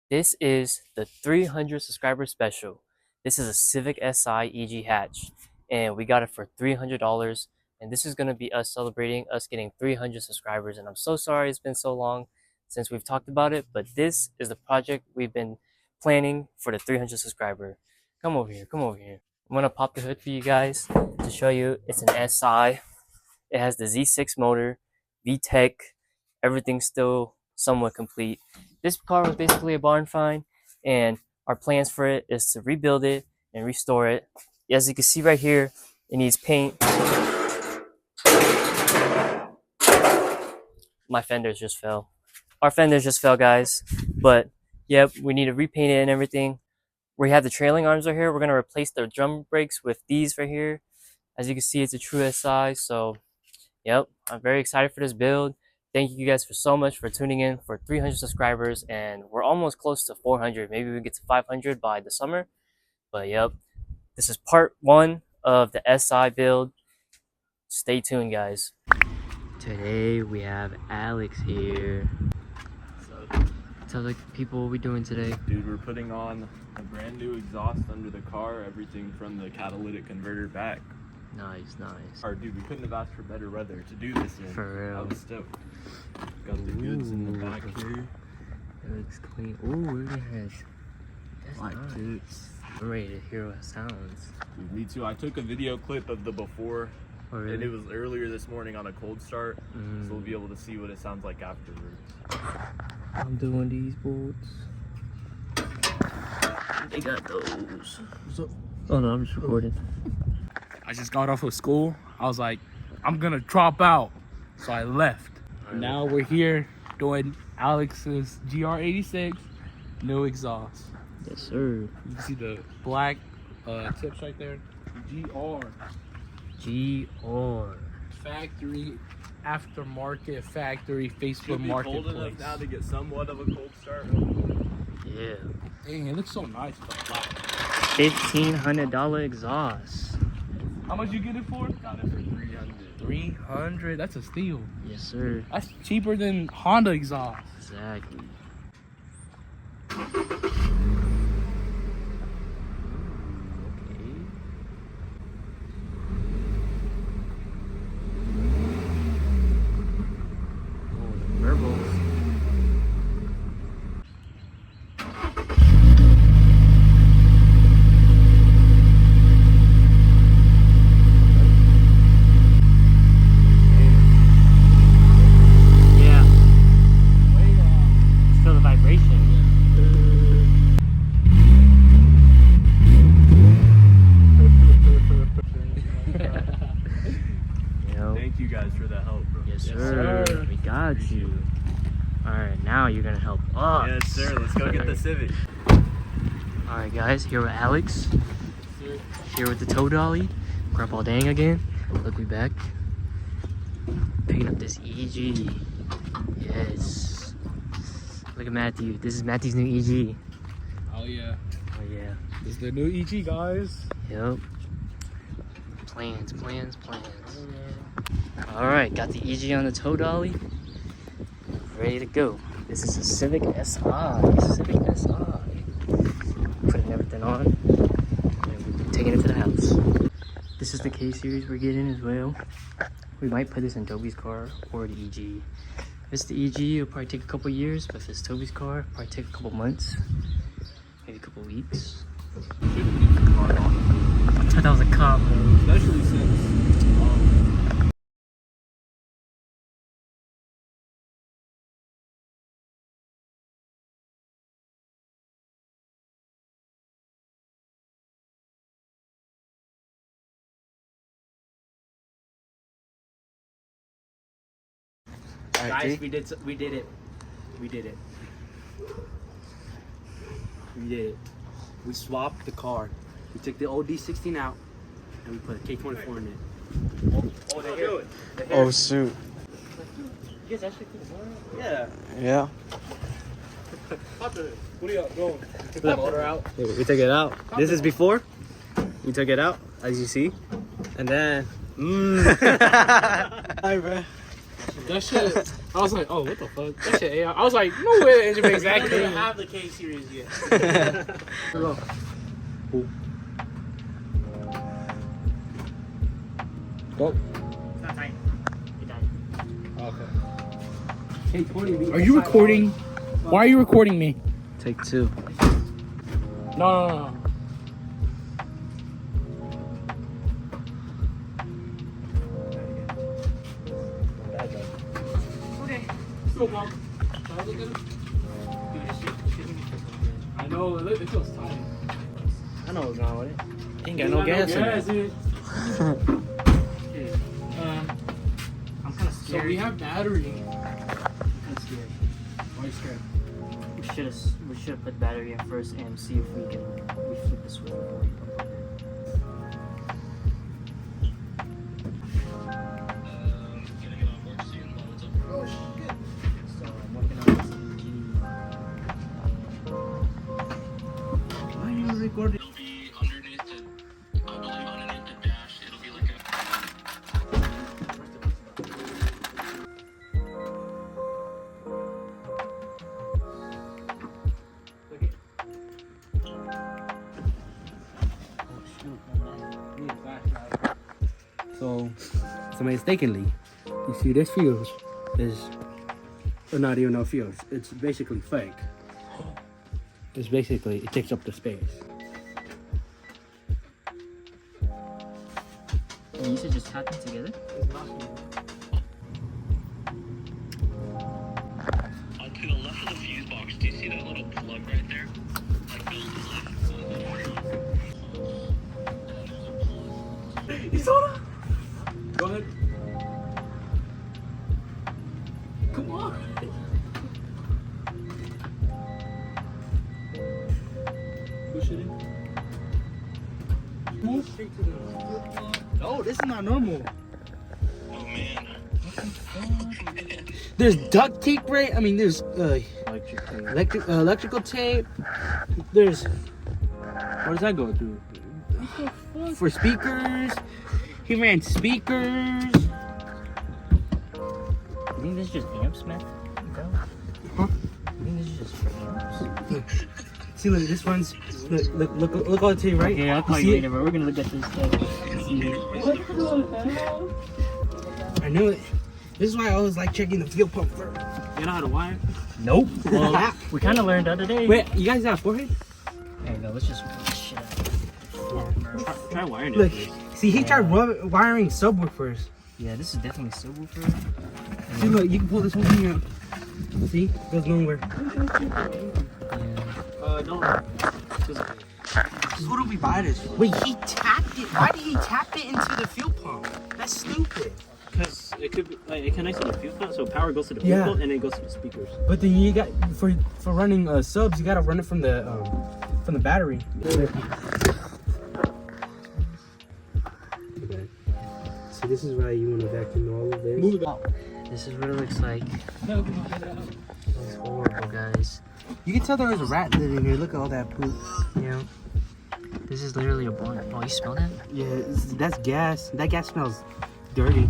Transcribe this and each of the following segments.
This is the 300 subscriber special. This is a Civic Si EG hatch, and we got it for $300. And this is going to be us celebrating us getting 300 subscribers. And I'm so sorry it's been so long since we've talked about it, but this is the project we've been planning for the 300 subscriber. Come over here, come over here. I'm going to pop the hood for you guys to show you it's an Si. It has the Z6 motor, vtec, everything's still somewhat complete. This car was basically a barn find, and our plans for it is to rebuild it and restore it. As you can see right here, it needs paint. My fenders just fell. Our fenders just fell, guys. But yep, we need to repaint it and everything. We have the trailing arms right here. We're gonna replace the drum brakes with these right here. As you can see, it's a true SI. So yep, I'm very excited for this build. Thank you guys for so much for tuning in for 300 subscribers, and we're almost close to 400. Maybe we get to 500 by the summer. But yep, this is part 1 of the SI build. Stay tuned, guys. Today we have Alex here. So, Tell the people what we're doing today. dude, we're putting on a brand new exhaust under the car, everything from the catalytic converter back. Nice, nice. Or, dude, we couldn't have asked for better weather to do this in. For real. I was stoked. Got the goods in the back here. It looks clean. Ooh, look at that. That's Like nice. this. I'm ready to hear what it sounds. Dude, me too. I took a video clip of the before, Oh, really? and it was earlier this morning on a cold start, so we'll be able to see what it sounds like afterwards. I'm doing these bolts. They got those. Oh no, I'm just recording. I just got off of school. I was like, I'm gonna drop out. So I left. Now we're here doing Alex's GR86 new exhaust. Yes, sir. You can see the black tips right there. GR. Factory, aftermarket, factory, Facebook Should be cold marketplace. enough now to get somewhat of a cold start. Yeah. Dang, it looks so nice. But black. $1,500 exhaust. How much you get it for? Got it for 300. 300. That's a steal. Yes, sir. That's cheaper than Honda exhaust. Exactly. Thank you guys for the help, bro. Yes, sir. We got you. Alright, now you're gonna help us. Yes, sir. Let's go get the Civic. Alright, guys, here with Alex. Here with the tow dolly. Grandpa Dang again. Look, we back. Picking up this EG. Yes. Look at Matthew. This is Matthew's new EG. Oh yeah. Oh, yeah. This is the new EG, guys. Yep. Plans. Alright, got the EG on the tow dolly. Ready to go. This is a Civic Si. Putting everything on. And we're taking it to the house. This is the K-series we're getting as well. We might put this in Toby's car or the EG. If it's the EG, it'll probably take a couple years, but if it's Toby's car, it'll probably take a couple months. Maybe a couple weeks. I thought that was a cop. Especially since Guys, we did it. We swapped the car. We took the old D16 out and we put a K24 in it. Oh shoot. You guys actually put the motor out? Yeah. Yeah. What are y'all doing? Put the motor out. We took it out. This is before. We took it out, as you see. And then Hi, bro. That shit, I was like, oh, what the fuck? That shit AI. I was like, no way the engine makes that I don't clean. even have the K series yet. Go. Go. It's not tight. It died. Okay. Are you recording? Why are you recording me? Take 2. No. Okay. Go, Mom. Shall I look at it? I know, it feels tight. I know what's wrong with it. Ain't got no gas in it. it. Okay. I'm kind of scared. So we have battery. I'm kind of scared. Why are you scared? We should have put battery in first and see if we can flip the switch before we put it. So I'm working on this EG. Why are you recording? It'll be underneath the, I believe underneath the dash, it'll be like So mistakenly, you see this fuse is not even no fuse. It's basically fake. It's basically, it takes up the space. You should just tap them together. to the left of the fuse box. Do you see that little plug right there? You saw that? Go ahead. Come on. Push it in. No, this is not normal. Oh man. There's duct tape, right? I mean, there's electrical tape. There's, what does that go through? For speakers. He ran speakers. You think this is just amps, man? Huh? You think this is just for amps? Look. See, look, this one's, look all the tape, right? Okay, I'll call you later, bro. We're gonna look at this stuff. I knew it. This is why I always like checking the fuel pump first. You know how to wire? Nope. Well, we kind of learned the other day. Wait, you guys got a forehead? There you go. Let's just work this shit out. Try wiring it. Look, see, he tried wiring subwoofers. Yeah, this is definitely subwoofer. See, look, you can pull this whole thing out. See, goes nowhere. No. Who do we buy this from? Wait, he tapped it. Why did he tap it into the fuel pump? That's stupid. Because it could be like it connects to the fuel pump, so power goes to the fuel pump and then it goes to the speakers. But then you got for running subs, you gotta run it from the battery. So this is why you want to vacuum all of this. Move it out. This is what it looks like. It's horrible, guys. You can tell there was a rat living here. Look at all that poop. Yeah. This is literally a blunt. Oh, you smell that? Yeah, that's gas. That gas smells dirty.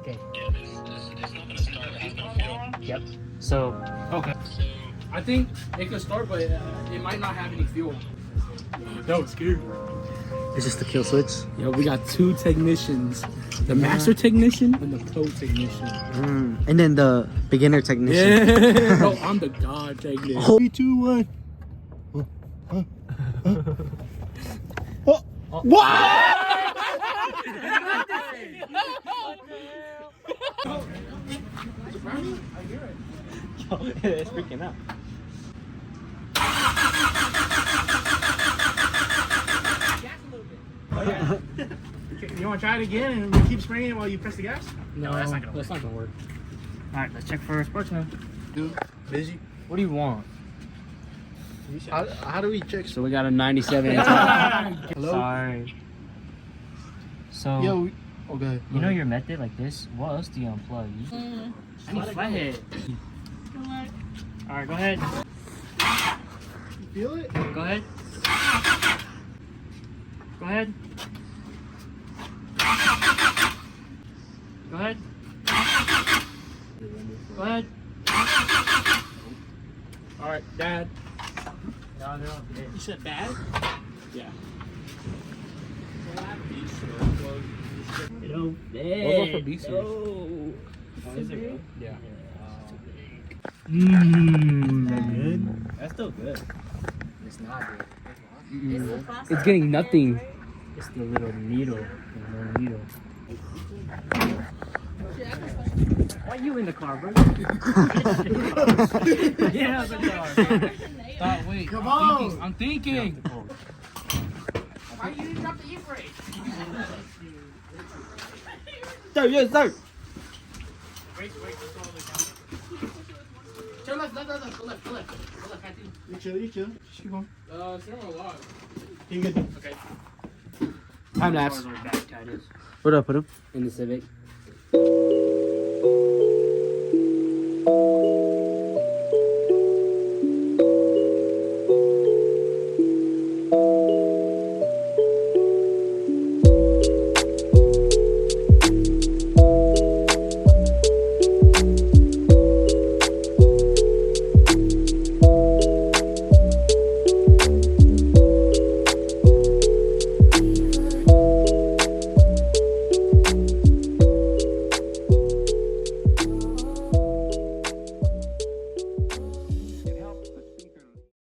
Okay. Yep. So, Okay. I think it could start, but it might not have any fuel. That was scary. It's just the kill switch. Yo, we got two technicians. The master technician and the pro technician. And then the beginner technician. Yeah. No, I'm the god technician. 3, 2, 1. What? It's freaking out. You want to try it again and we keep spraying it while you press the gas? no, that's not gonna work. Alright, let's check for sports mode. Dude, busy. What do you want? How do we check? So we got a 97. Hello? Sorry. So, Yo, okay. you know your method like this? What else do you unplug? I need flathead. Alright, go ahead. You feel it? Go ahead. Go ahead. Go ahead. Go ahead. All right, Dad. No, they're okay. You said Dad? Yeah. No. Those are for B series. No. Is it good? Yeah. Good. That's still good. It's not good. It's getting nothing. It's the little needle. The little needle. Why are you in the car, bro? Yeah, the car. Stop, wait. Come on. I'm thinking. Why you didn't drop the e-brake? Sir, yes, sir. Wait, just go all the way down. Turn left, go left. Go left, Kathy. You chill. Just keep going. It's not a lot. You good? Okay. Time lapse. Put up. In the Civic.